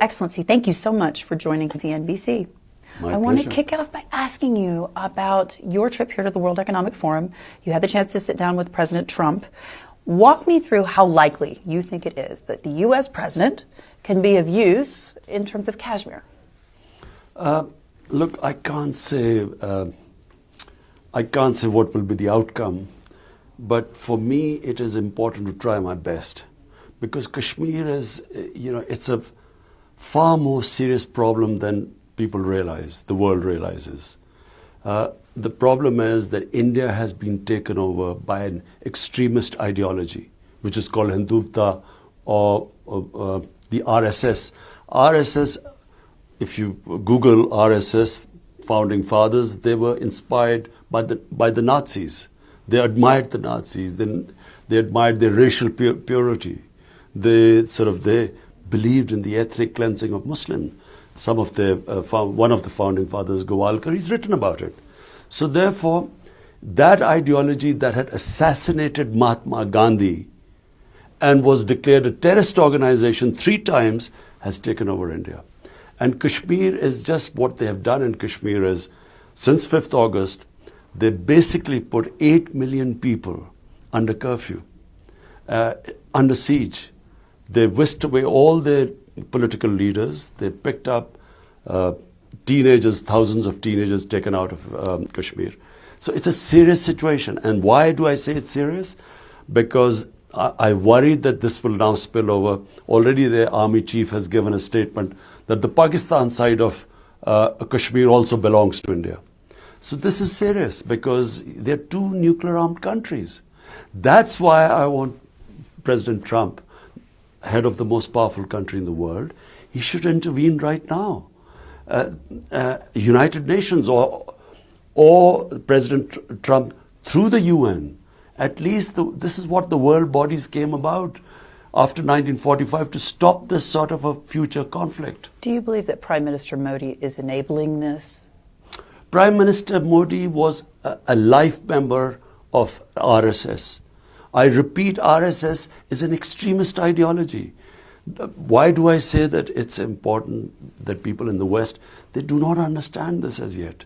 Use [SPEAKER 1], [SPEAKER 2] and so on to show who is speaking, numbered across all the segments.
[SPEAKER 1] Excellency, thank you so much for joining CNBC.
[SPEAKER 2] My
[SPEAKER 1] I want to
[SPEAKER 2] pleasure.
[SPEAKER 1] kick off by asking you about your trip here to the World Economic Forum. You had the chance to sit down with President Trump. Walk me through how likely you think it is that the U.S. president can be of use in terms of Kashmir.
[SPEAKER 2] Look, I can't say what will be the outcome, but for me it is important to try my best, because Kashmir is, it's a far more serious problem than people realize, the world realizes. The problem is that India has been taken over by an extremist ideology, which is called Hindutva or the RSS. RSS, if you Google RSS, founding fathers, they were inspired by the Nazis. They admired the Nazis. Then they admired their racial purity. They believed in the ethnic cleansing of Muslims. Some of one of the founding fathers, Gowalkar, he's written about it. So therefore, that ideology that had assassinated Mahatma Gandhi and was declared a terrorist organization 3 times has taken over India. And Kashmir is just what they have done in Kashmir is, since 5th August, they basically put 8 million people under curfew, under siege. They whisked away all their political leaders. They picked up teenagers, thousands of teenagers taken out of Kashmir. So it's a serious situation. And why do I say it's serious? Because I worry that this will now spill over. Already the army chief has given a statement that the Pakistan side of Kashmir also belongs to India. So this is serious because they're 2 nuclear-armed countries. That's why I want President Trump, head of the most powerful country in the world, he should intervene right now. United Nations or President Trump through the UN. At least this is what the world bodies came about after 1945, to stop this sort of a future conflict.
[SPEAKER 1] Do you believe that Prime Minister Modi is enabling this?
[SPEAKER 2] Prime Minister Modi was a life member of RSS. I repeat, RSS is an extremist ideology. Why do I say that it's important that people in the West, they do not understand this as yet?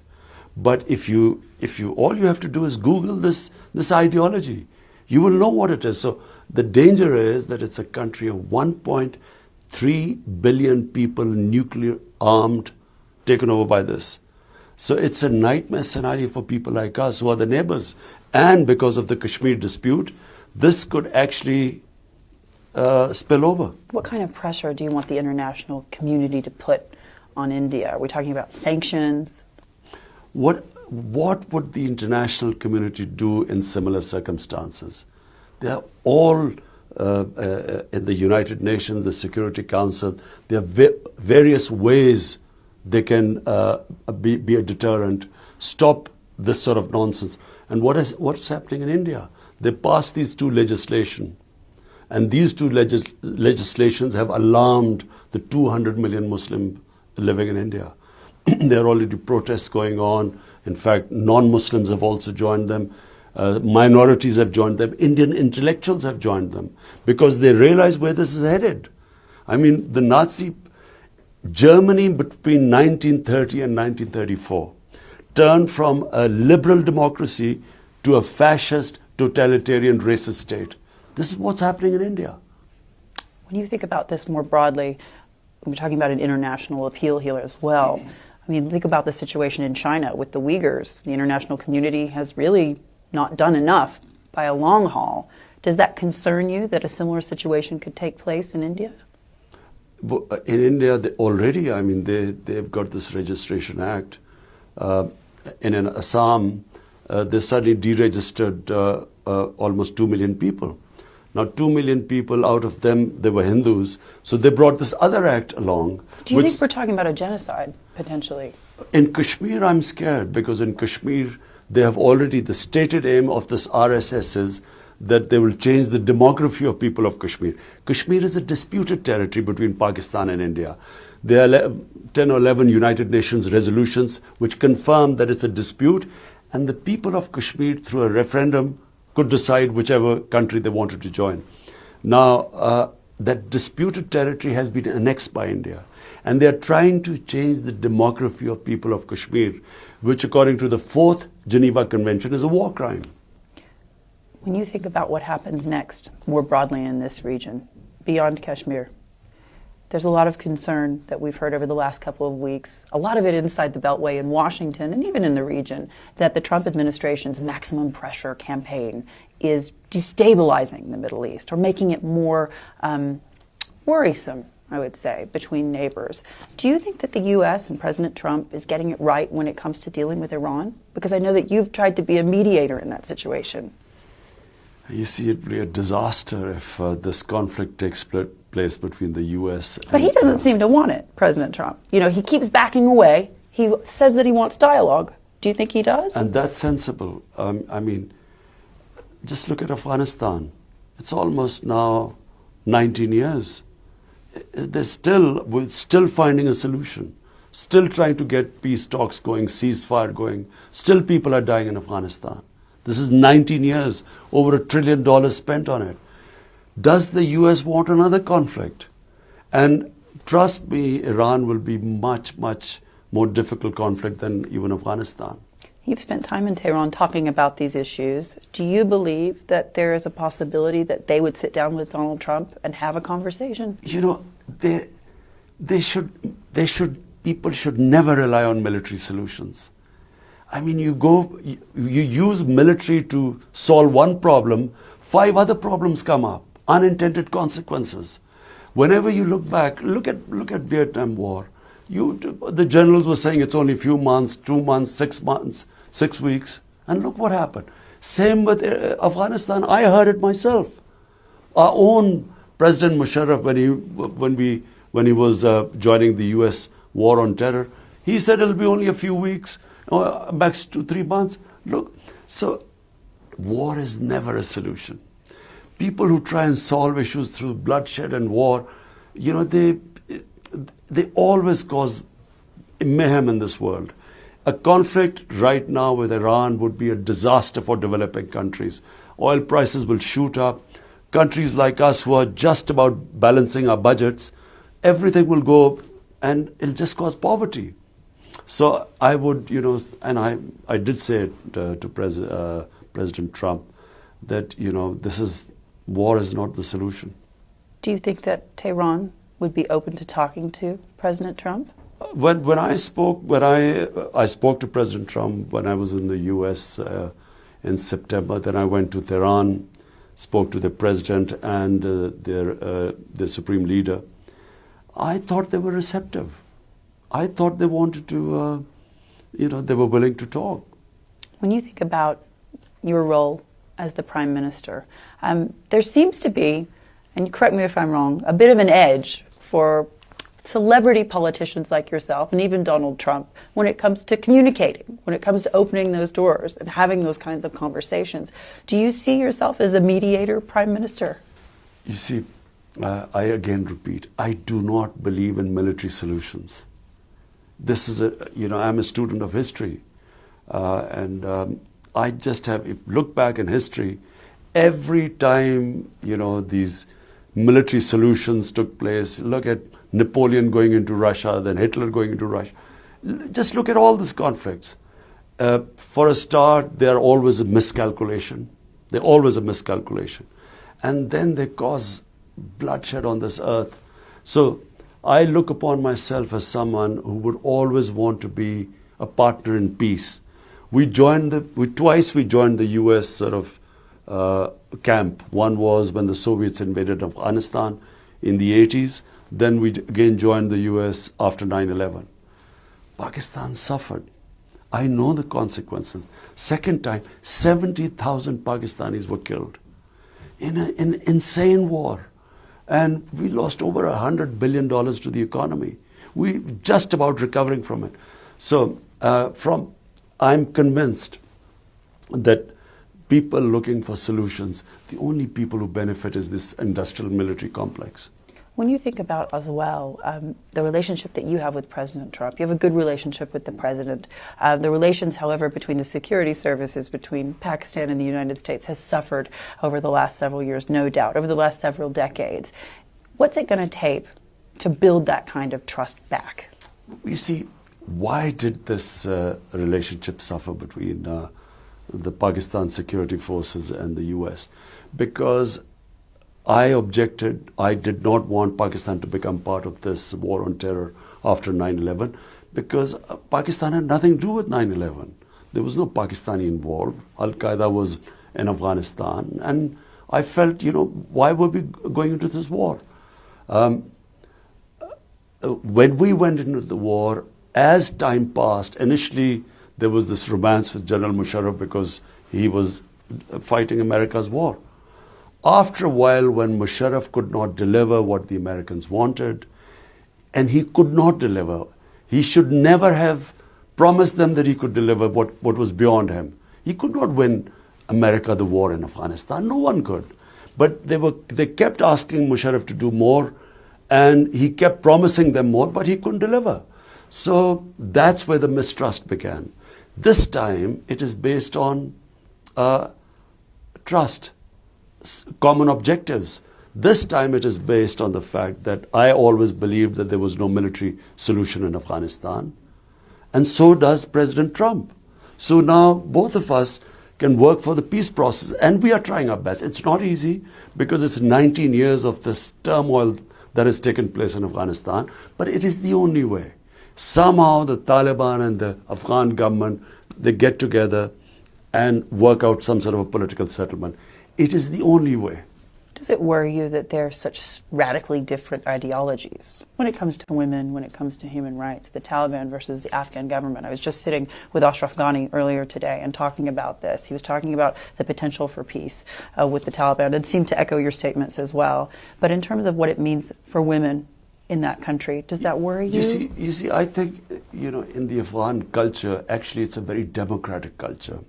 [SPEAKER 2] But if you all you have to do is Google this ideology, you will know what it is. So the danger is that it's a country of 1.3 billion people, nuclear armed, taken over by this. So it's a nightmare scenario for people like us who are the neighbors. And because of the Kashmir dispute, this could actually spill over.
[SPEAKER 1] What kind of pressure do you want the international community to put on India? Are we talking about sanctions?
[SPEAKER 2] What would the international community do in similar circumstances? They are all in the United Nations, the Security Council. There are various ways they can be a deterrent, stop this sort of nonsense. And what's happening in India? They passed these 2 legislation, and these 2 legislations have alarmed the 200 million Muslims living in India. There are already protests going on. In fact, non-Muslims have also joined them. Minorities have joined them. Indian intellectuals have joined them because they realize where this is headed. I mean, the Nazi Germany between 1930 and 1934 turned from a liberal democracy to a fascist, totalitarian, racist state. This is what's happening in India.
[SPEAKER 1] When you think about this more broadly, we're talking about an international appeal here as well. I mean, think about the situation in China with the Uyghurs. The international community has really not done enough by a long haul. Does that concern you that a similar situation could take place in India?
[SPEAKER 2] In India, they've got this Registration Act. In Assam, they suddenly deregistered almost 2 million people. Now, 2 million people, out of them, they were Hindus. So they brought this other act along.
[SPEAKER 1] Do you think we're talking about a genocide, potentially?
[SPEAKER 2] In Kashmir, I'm scared, because in Kashmir, they have already, the stated aim of this RSS is that they will change the demography of people of Kashmir. Kashmir is a disputed territory between Pakistan and India. There are 10 or 11 United Nations resolutions which confirm that it's a dispute, and the people of Kashmir, through a referendum, could decide whichever country they wanted to join. Now, that disputed territory has been annexed by India. And they are trying to change the demography of people of Kashmir, which according to the 4th Geneva Convention is a war crime.
[SPEAKER 1] When you think about what happens next, more broadly in this region, beyond Kashmir, there's a lot of concern that we've heard over the last couple of weeks, a lot of it inside the Beltway in Washington and even in the region, that the Trump administration's maximum pressure campaign is destabilizing the Middle East or making it more worrisome, I would say, between neighbors. Do you think that the U.S. and President Trump is getting it right when it comes to dealing with Iran? Because I know that you've tried to be a mediator in that situation.
[SPEAKER 2] You see, it would be a disaster if this conflict takes place between the U.S.
[SPEAKER 1] But he doesn't seem to want it, President Trump. You know, he keeps backing away. He says that he wants dialogue. Do you think he does?
[SPEAKER 2] And that's sensible. I mean, just look at Afghanistan. It's almost now 19 years. We're still finding a solution, still trying to get peace talks going, ceasefire going. Still people are dying in Afghanistan. This is 19 years, over $1 trillion spent on it. Does the U.S. want another conflict? And trust me, Iran will be much, much more difficult conflict than even Afghanistan.
[SPEAKER 1] You've spent time in Tehran talking about these issues. Do you believe that there is a possibility that they would sit down with Donald Trump and have a conversation?
[SPEAKER 2] You know, people should never rely on military solutions. I mean, you use military to solve one problem, 5 other problems come up, unintended consequences. Whenever you look back, look at Vietnam War. The generals were saying it's only a few months, 2 months, 6 months, 6 weeks, and look what happened. Same with Afghanistan. I heard it myself. Our own President Musharraf, when he was joining the U.S. war on terror, he said it'll be only a few weeks, max 2-3 months. Look, so war is never a solution. People who try and solve issues through bloodshed and war, you know, they always cause mayhem in this world. A conflict right now with Iran would be a disaster for developing countries. Oil prices will shoot up. Countries like us who are just about balancing our budgets, everything will go and it'll just cause poverty. So I would, you know, and I did say it to President Trump that, you know, war is not the solution.
[SPEAKER 1] Do you think that Tehran would be open to talking to President Trump?
[SPEAKER 2] When I spoke to President Trump when I was in the U.S. In September, then I went to Tehran, spoke to the president and their supreme leader. I thought they were receptive. I thought they wanted to, they were willing to talk.
[SPEAKER 1] When you think about your role as the Prime Minister, there seems to be, and correct me if I'm wrong, a bit of an edge for celebrity politicians like yourself and even Donald Trump when it comes to communicating, when it comes to opening those doors and having those kinds of conversations. Do you see yourself as a mediator, Prime Minister?
[SPEAKER 2] You see, I again repeat, I do not believe in military solutions. This is I'm a student of history, and I just look back in history, every time, these military solutions took place, look at Napoleon going into Russia, then Hitler going into Russia. Just look at all these conflicts. For a start, they're always a miscalculation. They're always a miscalculation. And then they cause bloodshed on this earth. So I look upon myself as someone who would always want to be a partner in peace. Twice we joined the U.S. sort of camp. One was when the Soviets invaded Afghanistan in the 80s. Then we again joined the U.S. after 9/11. Pakistan suffered. I know the consequences. Second time, 70,000 Pakistanis were killed in an insane war. And we lost over $100 billion to the economy. We're just about recovering from it. So I'm convinced that people looking for solutions, the only people who benefit is this industrial military complex.
[SPEAKER 1] When you think about as well the relationship that you have with President Trump, you have a good relationship with the president. The relations, however, between the security services between Pakistan and the United States has suffered over the last several years, no doubt, over the last several decades. What's it going to take to build that kind of trust back?
[SPEAKER 2] You see, why did this relationship suffer between the Pakistan security forces and the US? Because I objected. I did not want Pakistan to become part of this war on terror after 9/11, because Pakistan had nothing to do with 9/11. There was no Pakistani involved. Al-Qaeda was in Afghanistan. And I felt, why were we going into this war? When we went into the war, as time passed, initially there was this romance with General Musharraf because he was fighting America's war. After a while, when Musharraf could not deliver what the Americans wanted, and he could not deliver, he should never have promised them that he could deliver what was beyond him. He could not win America the war in Afghanistan. No one could. But they kept asking Musharraf to do more, and he kept promising them more, but he couldn't deliver. So that's where the mistrust began. This time, it is based on trust, common objectives. This time it is based on the fact that I always believed that there was no military solution in Afghanistan. And so does President Trump. So now both of us can work for the peace process, and we are trying our best. It's not easy because it's 19 years of this turmoil that has taken place in Afghanistan, but it is the only way. Somehow the Taliban and the Afghan government, they get together and work out some sort of a political settlement. It is the only way.
[SPEAKER 1] Does it worry you that there are such radically different ideologies when it comes to women, when it comes to human rights, the Taliban versus the Afghan government? I was just sitting with Ashraf Ghani earlier today and talking about this. He was talking about the potential for peace with the Taliban. It seemed to echo your statements as well. But in terms of what it means for women in that country, does that worry you?
[SPEAKER 2] You see, I think, in the Afghan culture, actually it's a very democratic culture.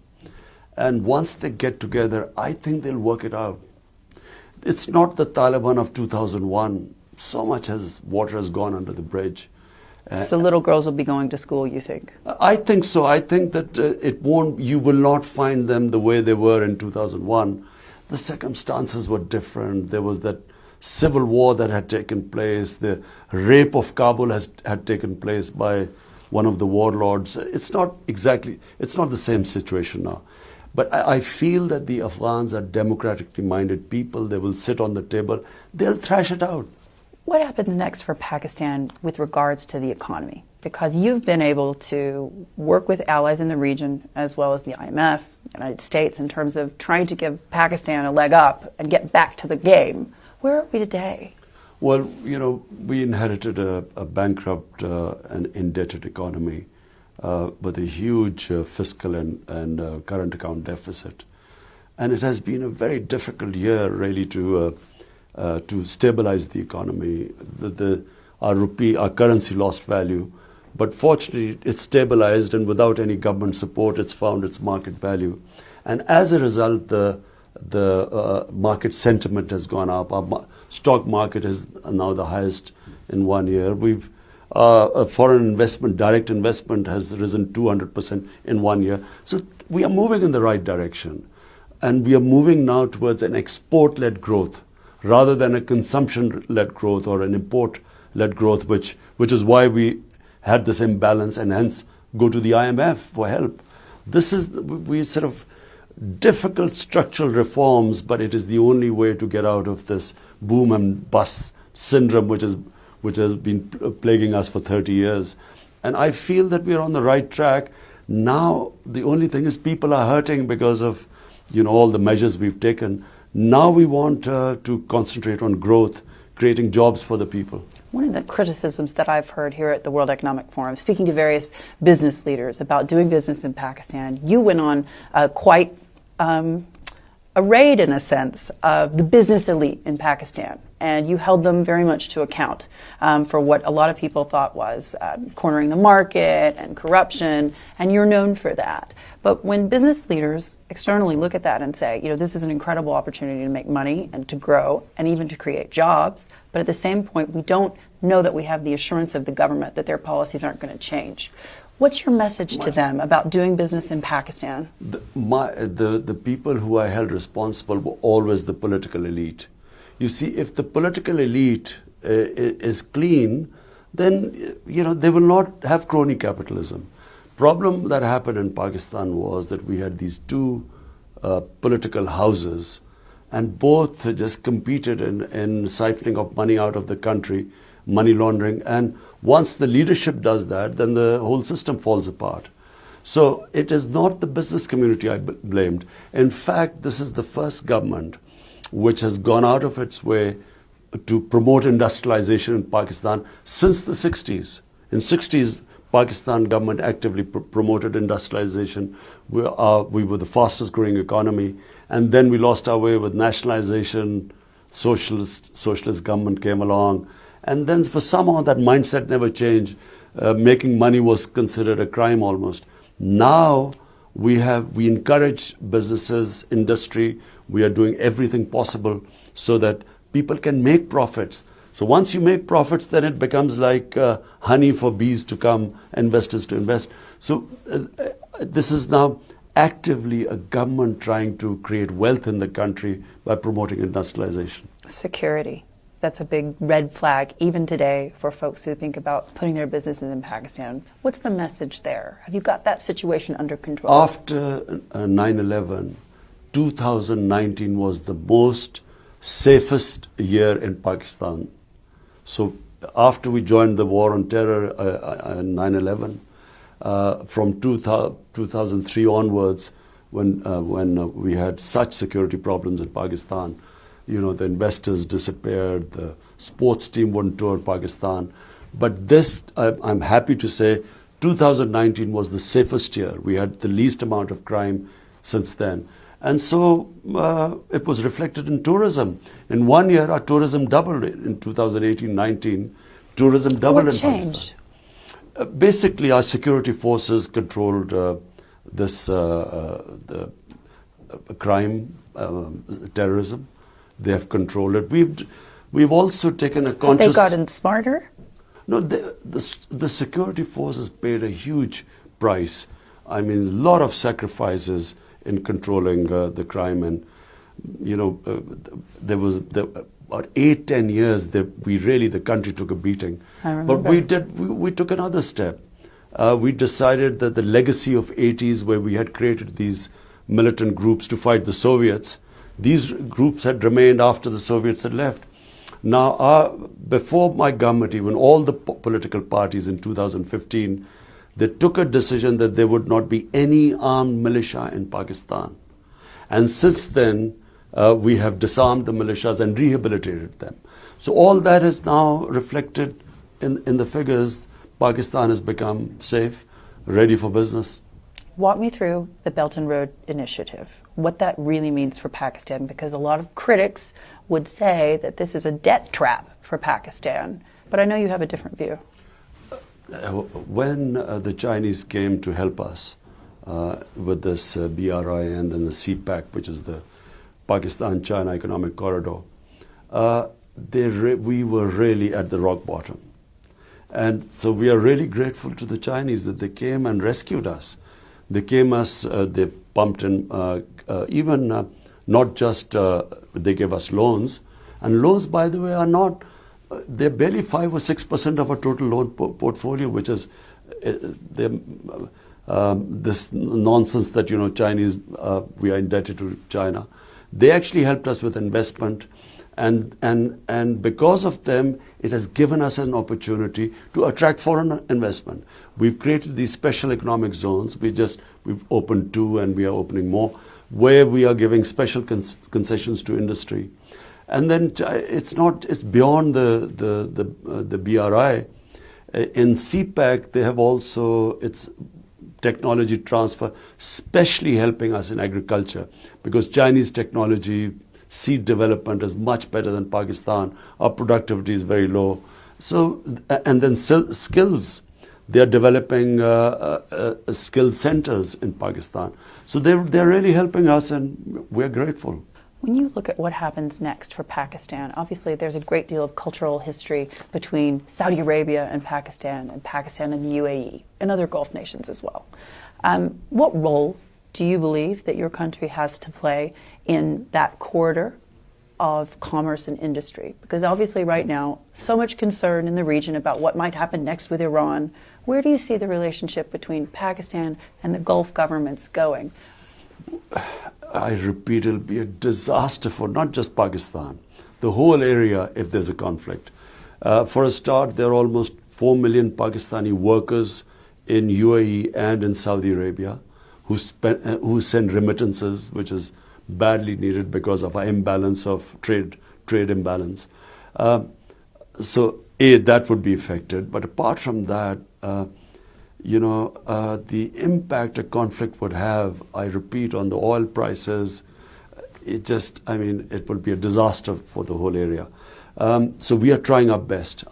[SPEAKER 2] And once they get together, I think they'll work it out. It's not the Taliban of 2001. So much water has gone under the bridge.
[SPEAKER 1] So little girls will be going to school, you think?
[SPEAKER 2] I think so. I think that you will not find them the way they were in 2001. The circumstances were different. There was that civil war that had taken place. The rape of Kabul had taken place by one of the warlords. It's not the same situation now. But I feel that the Afghans are democratically minded people. They will sit on the table. They'll thrash it out.
[SPEAKER 1] What happens next for Pakistan with regards to the economy? Because you've been able to work with allies in the region as well as the IMF, the United States, in terms of trying to give Pakistan a leg up and get back to the game. Where are we today?
[SPEAKER 2] Well, we inherited a bankrupt and indebted economy. With a huge fiscal and current account deficit. And it has been a very difficult year, really, to stabilize the economy. Our rupee, our currency lost value. But fortunately, it's stabilized, and without any government support, it's found its market value. And as a result, the market sentiment has gone up. Our stock market is now the highest in 1 year. Foreign investment, direct investment has risen 200% in 1 year. So we are moving in the right direction. And we are moving now towards an export-led growth rather than a consumption-led growth or an import-led growth, which is why we had this imbalance and hence go to the IMF for help. We sort of difficult structural reforms, but it is the only way to get out of this boom and bust syndrome, which has been plaguing us for 30 years. And I feel that we are on the right track. Now, the only thing is people are hurting because of, all the measures we've taken. Now we want to concentrate on growth, creating jobs for the people.
[SPEAKER 1] One of the criticisms that I've heard here at the World Economic Forum, speaking to various business leaders about doing business in Pakistan, you went on quite a raid, in a sense, of the business elite in Pakistan. And you held them very much to account for what a lot of people thought was cornering the market and corruption, and you're known for that. But when business leaders externally look at that and say, this is an incredible opportunity to make money and to grow and even to create jobs, but at the same point, we don't know that we have the assurance of the government that their policies aren't going to change. What's your message to them about doing business in Pakistan?
[SPEAKER 2] The people who I held responsible were always the political elite. You see, if the political elite is clean, then they will not have crony capitalism. Problem that happened in Pakistan was that we had these two political houses, and both just competed in siphoning of money out of the country, money laundering. And once the leadership does that, then the whole system falls apart. So it is not the business community I blamed. In fact, this is the first government which has gone out of its way to promote industrialization in Pakistan since the 60s. In 60s, Pakistan government actively promoted industrialization. We were the fastest growing economy. And then we lost our way with nationalization. Socialist government came along. And then for somehow that mindset never changed. Making money was considered a crime almost. Now we encourage businesses, industry. We are doing everything possible so that people can make profits. So once you make profits, then it becomes like honey for bees to come, investors to invest. So this is now actively a government trying to create wealth in the country by promoting industrialization.
[SPEAKER 1] Security. That's a big red flag even today for folks who think about putting their businesses in Pakistan. What's the message there? Have you got that situation under control?
[SPEAKER 2] After 9/11, 2019 was the most safest year in Pakistan. So after we joined the war on terror in 9/11, from 2003 onwards, when we had such security problems in Pakistan, the investors disappeared, the sports team wouldn't tour Pakistan. But this, I'm happy to say, 2019 was the safest year. We had the least amount of crime since then. And so it was reflected in tourism. In 1 year, our tourism doubled in 2018-19. Tourism doubled in Pakistan. Basically, our security forces controlled the crime, terrorism. They have controlled it. We've also taken a conscious.
[SPEAKER 1] They've gotten smarter?
[SPEAKER 2] No, the security forces paid a huge price. I mean, a lot of sacrifices in controlling the crime, and there was about 8-10 years that the country took a beating.
[SPEAKER 1] I remember.
[SPEAKER 2] But we took another step. We decided that the legacy of 80s, where we had created these militant groups to fight the Soviets, these groups had remained after the Soviets had left. Now, before my government, even all the political parties in 2015, they took a decision that there would not be any armed militia in Pakistan. And since then, we have disarmed the militias and rehabilitated them. So all that is now reflected in the figures. Pakistan has become safe, ready for business.
[SPEAKER 1] Walk me through the Belt and Road Initiative, what that really means for Pakistan, because a lot of critics would say that this is a debt trap for Pakistan. But I know you have a different view.
[SPEAKER 2] When the Chinese came to help us with this BRI and then the CPEC, which is the Pakistan-China Economic Corridor, we were really at the rock bottom. And so we are really grateful to the Chinese that they came and rescued us. They they pumped in, not just they gave us loans. And loans, by the way, are not, they're barely 5 or 6% of our total loan portfolio, which is this nonsense that, Chinese, we are indebted to China. They actually helped us with investment. And because of them, it has given us an opportunity to attract foreign investment. We've created these special economic zones. We've opened 2 and we are opening more, where we are giving special concessions to industry. And then it's beyond the BRI. In CPEC, they have also its technology transfer, especially helping us in agriculture, because Chinese technology, seed development is much better than Pakistan. Our productivity is very low. So, and then skills. They are developing skill centers in Pakistan. So they're really helping us, and we're grateful.
[SPEAKER 1] When you look at what happens next for Pakistan, obviously there's a great deal of cultural history between Saudi Arabia and Pakistan and the UAE and other Gulf nations as well. What role do you believe that your country has to play in that corridor of commerce and industry? Because obviously right now, so much concern in the region about what might happen next with Iran. Where do you see the relationship between Pakistan and the Gulf governments going?
[SPEAKER 2] I repeat, it'll be a disaster for not just Pakistan, the whole area if there's a conflict. For a start, there are almost 4 million Pakistani workers in UAE and in Saudi Arabia who send remittances, which is badly needed because of our imbalance of trade imbalance. So that would be affected. But apart from that, the impact a conflict would have, I repeat, on the oil prices, it will be a disaster for the whole area. So we are trying our best.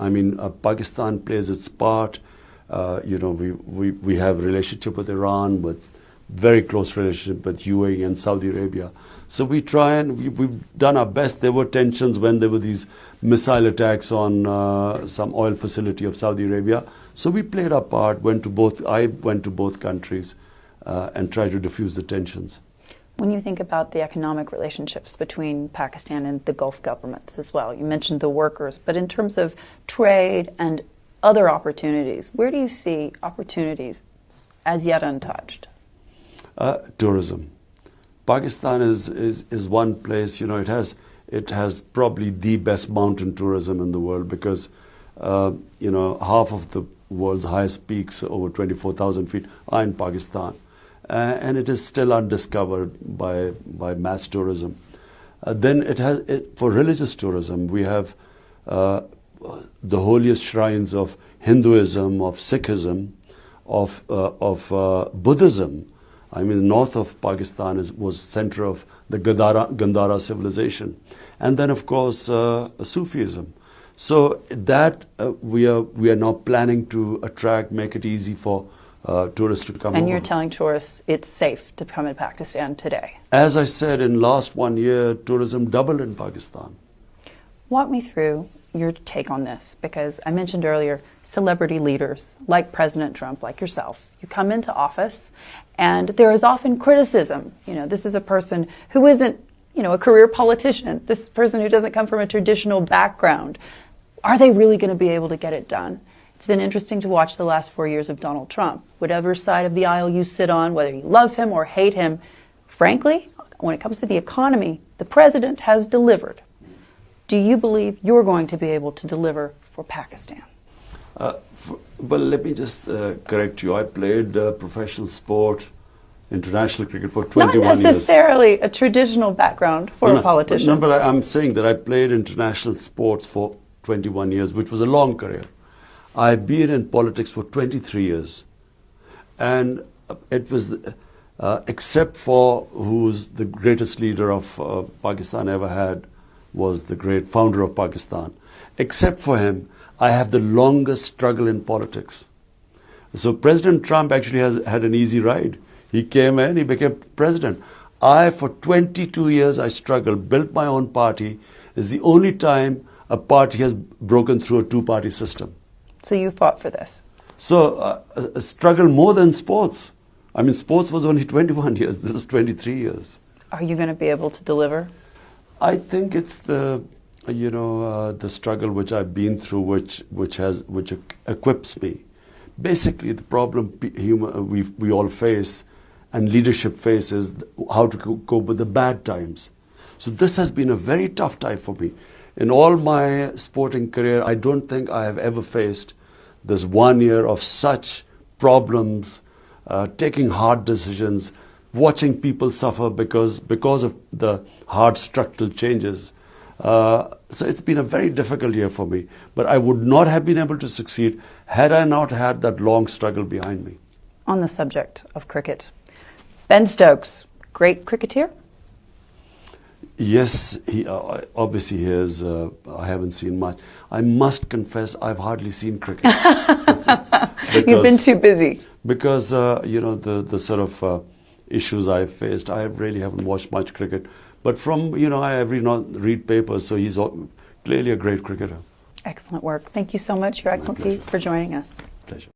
[SPEAKER 2] Pakistan plays its part. We have a relationship with Iran, with very close relationship with UAE and Saudi Arabia. So we try and we've done our best. There were tensions when there were these missile attacks on some oil facility of Saudi Arabia. So we played our part, I went to both countries and tried to diffuse the tensions.
[SPEAKER 1] When you think about the economic relationships between Pakistan and the Gulf governments as well, you mentioned the workers, but in terms of trade and other opportunities, where do you see opportunities as yet untouched?
[SPEAKER 2] Tourism. Pakistan is one place, it has probably the best mountain tourism in the world because, half of the world's highest peaks, over 24,000 feet, are in Pakistan. And it is still undiscovered by mass tourism. Then for religious tourism, we have the holiest shrines of Hinduism, of Sikhism, of Buddhism. The north of Pakistan was center of the Gandhara civilization. And then, of course, Sufism. So that we are now planning to make it easy for tourists to come.
[SPEAKER 1] And you're telling tourists it's safe to come in Pakistan today?
[SPEAKER 2] As I said, in last 1 year, tourism doubled in Pakistan.
[SPEAKER 1] Walk me through your take on this, because I mentioned earlier, celebrity leaders like President Trump, like yourself, you come into office and there is often criticism. This is a person who isn't, a career politician, this person who doesn't come from a traditional background. Are they really going to be able to get it done? It's been interesting to watch the last 4 years of Donald Trump. Whatever side of the aisle you sit on, whether you love him or hate him, frankly, when it comes to the economy, the president has delivered. Do you believe you're going to be able to deliver for Pakistan?
[SPEAKER 2] Well, let me just correct you. I played professional sport, international cricket for 21 years.
[SPEAKER 1] Not necessarily a traditional background for a politician.
[SPEAKER 2] No, but I'm saying that I played international sports for 21 years, which was a long career. I've been in politics for 23 years. And it was, except for who's the greatest leader of Pakistan ever had, was the great founder of Pakistan. Except for him, I have the longest struggle in politics. So President Trump actually had an easy ride. He came in, he became president. For 22 years, I struggled, built my own party. It's the only time a party has broken through a two-party system.
[SPEAKER 1] So you fought for this?
[SPEAKER 2] So a struggle more than sports. Sports was only 21 years. This is 23 years.
[SPEAKER 1] Are you going to be able to deliver?
[SPEAKER 2] I think it's the struggle which I've been through, which equips me. Basically, the problem we all face and leadership faces how to cope with the bad times. So this has been a very tough time for me. In all my sporting career, I don't think I have ever faced this 1 year of such problems, taking hard decisions, watching people suffer because of the hard structural changes. So it's been a very difficult year for me. But I would not have been able to succeed had I not had that long struggle behind me.
[SPEAKER 1] On the subject of cricket, Ben Stokes, great cricketer?
[SPEAKER 2] Yes, he obviously he is. I haven't seen much. I must confess, I've hardly seen cricket.
[SPEAKER 1] You've been too busy.
[SPEAKER 2] Because, the sort of issues I've faced, I really haven't watched much cricket. But from, I read papers, so he's clearly a great cricketer.
[SPEAKER 1] Excellent work. Thank you so much, Your Excellency, for joining us.
[SPEAKER 2] Pleasure.